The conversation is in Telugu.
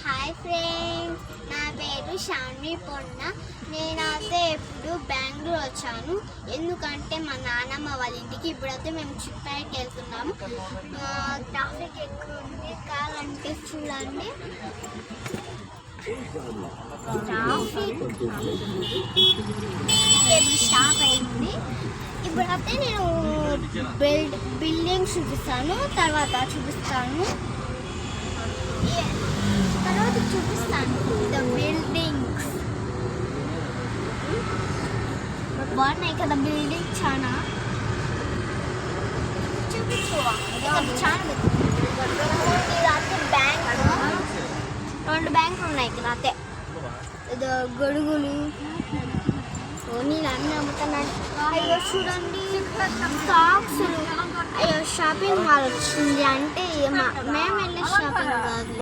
హాయ్ ఫ్రెండ్స్, నా పేరు షాన్వి పొన్న. నేనైతే ఇప్పుడు బెంగళూరు వచ్చాను. ఎందుకంటే మా నాన్నమ్మ వాళ్ళ ఇంటికి. ఇప్పుడైతే మేము చిప్పాయికి వెళ్తున్నాము. ట్రాఫిక్ ఎక్కువ ఉంది, కావాలంటే చూడండి. ట్రాఫిక్ ఇప్పుడు స్టాప్ అయింది. ఇప్పుడైతే నేను బిల్డింగ్స్ చూపిస్తాను, తర్వాత చూపిస్తాను. ద బిల్డింగ్స్ బాగున్నాయి కదా. బిల్డింగ్ చాలా చూపించు. చాలా ఇదైతే బ్యాంక్, 2 బ్యాంకులు ఉన్నాయి ఇక్కడ. అయితే ఇది గొడుగులు నీళ్ళు అన్నీ అమ్ముతున్నాయి. అయ్యో చూడండి, సాక్స్లు. అయ్యో షాపింగ్ మాల్ వచ్చింది అంటే మేము వెళ్ళే షాపింగ్ కాదు.